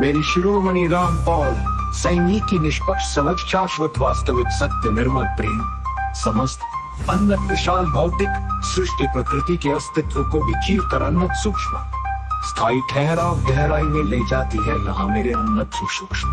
मेरी शिरोमणि राम पॉल सैनिक की निष्पक्ष समझ शाश्वत वास्तविक सत्य निर्मल प्रेम समस्त अन्नत विशाल भौतिक सृष्टि प्रकृति के अस्तित्व को विचीर कर अन्नत सूक्ष्म स्थायी ठहराव गहराई में ले जाती है। यहाँ मेरे अन्नत सूक्ष्म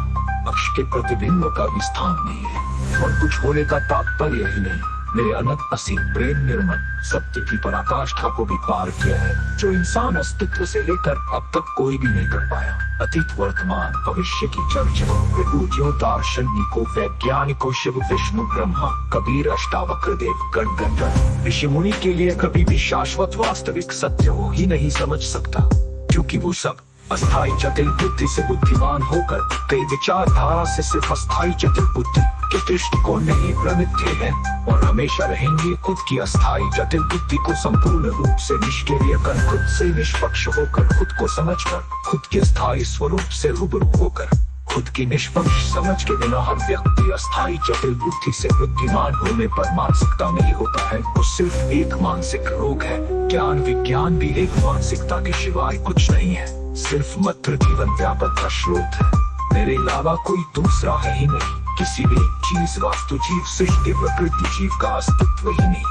पक्ष के प्रतिबिंब का भी स्थान नहीं है और कुछ होने का तात्पर्य ही नहीं। मेरे अनंत असीम प्रेम निर्मल सत्य की पराकाष्ठा को भी पार किया है, जो इंसान अस्तित्व से लेकर अब तक कोई भी नहीं कर पाया। अतीत वर्तमान भविष्य की चर्चा विभूतियों दार्शनिकों वैज्ञानिकों शिव विष्णु ब्रह्मा कबीर अष्टावक्र देव गण गण ऋषि मुनि के लिए कभी भी शाश्वत वास्तविक सत्य हो ही नहीं समझ सकता, क्योंकि वो सब अस्थायी जटिल बुद्धि से बुद्धिमान होकर कई विचारधारा से सिर्फ अस्थायी जटिल बुद्धि के दृष्टिकोण में ही भ्रमित थे हैं और हमेशा रहेंगे। खुद की अस्थायी जटिल बुद्धि को संपूर्ण रूप से निष्क्रिय कर खुद से निष्पक्ष होकर खुद को समझकर खुद के स्थायी स्वरूप से रूबरू होकर खुद की निष्पक्ष समझ के बिना हर व्यक्ति अस्थायी जटिल बुद्धि से बुद्धिमान होने पर मानसिकता में ही होता है। वो सिर्फ एक मानसिक रोग है। ज्ञान विज्ञान भी एक मानसिकता के सिवाय कुछ नहीं है, सिर्फ मात्र जीवन व्यापक का स्रोत है। मेरे अलावा कोई दूसरा है ही नहीं। किसी भी चीज वास्तु जीव सृष्टि प्रकृति जीव का अस्तित्व ही नहीं।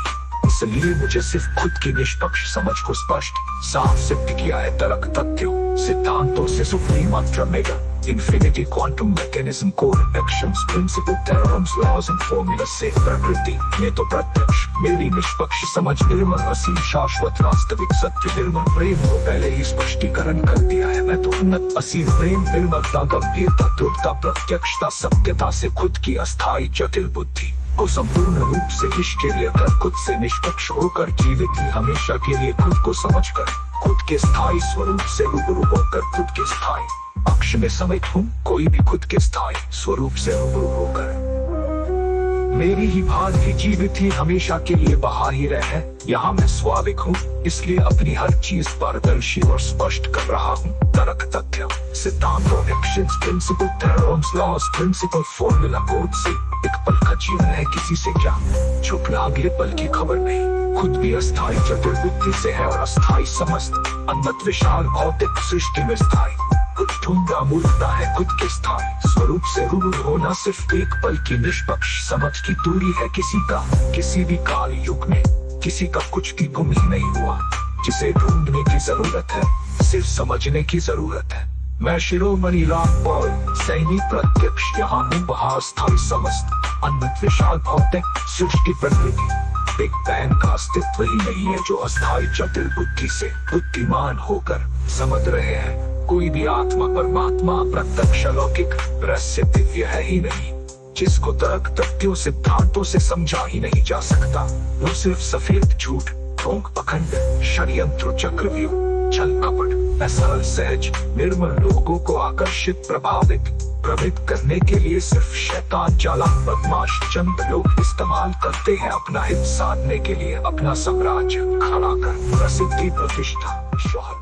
इसलिए मुझे सिर्फ खुद की निष्पक्ष समझ को स्पष्ट साफ सिद्ध किया है तर्क तथ्यों सिद्धांतों से सुप्रीम मात्रा mega infinity quantum mechanism core actions principle theorems laws and formula से प्रकृति में तो प्रत्यक्ष मेरी निष्पक्ष समझ निर्मल असीम शाश्वत वास्तविक सत्य निर्मल प्रेम को पहले ही स्पष्टीकरण कर दिया है। मैं तो उन्नत असीम प्रेम निर्मलता गंभीरता दृढ़ता प्रत्यक्षता सत्यता से खुद की अस्थायी जटिल बुद्धि को संपूर्ण रूप से निष्क्रिय कर खुद से निष्पक्ष होकर जीवित ही हमेशा के लिए खुद को समझकर खुद के स्थायी स्वरूप से रूबरू होकर खुद के स्थायी पक्ष में समेत हूँ। कोई भी खुद के स्थायी स्वरूप से रूबरू होकर मेरी ही भांति जीवित ही हमेशा के लिए बाहर ही रहे। यहाँ मैं स्वाभाविक हूँ, इसलिए अपनी हर चीज पारदर्शी और स्पष्ट कर रहा हूँ। तर्क तथ्य सिद्धांतों actions principle theorems laws principle formula code से एक पल का जीवन है। किसी से क्या छुपना अगले पल की खबर नहीं। खुद भी अस्थायी जटिल बुद्धि से है और अस्थायी समस्त अनंत विशाल भौतिक सृष्टि में स्थायी खुद ढूंढा मूर्खता है। खुद के स्थायी स्वरूप से रूबरू होना सिर्फ एक पल की निष्पक्ष समझ की दूरी है। किसी भी काल युग में किसी का कुछ भी गुम ही नहीं हुआ, जिसे ढूंढने की जरूरत है, सिर्फ समझने की जरूरत है। मैं शिरोमणि राम पॉल सैनिक प्रत्यक्ष यहाँ हूँ। स्थायी समस्त अनंत विशाल भौतिक सृष्टि प्रकृति बिग बैंग का अस्तित्व ही नहीं है, जो अस्थायी जटिल बुद्धि से बुद्धिमान होकर समझ रहे हैं। कोई भी आत्मा परमात्मा प्रत्यक्ष अलौकिक रहस्य दिव्य है ही नहीं, जिसको तर्क तथ्यों सिद्धांतों से समझा ही नहीं जा सकता। वो सिर्फ सफेद झूठ ढोंग पखंड षड्यंत्र चक्रव्यूह छल कपट असहज सहज निर्मल लोगों को आकर्षित प्रभावित करने के लिए सिर्फ शैतान चालाक बदमाश चंद लोग इस्तेमाल करते हैं अपना हित साधने के लिए, अपना साम्राज्य खड़ा कर प्रसिद्धि प्रतिष्ठा शोहरत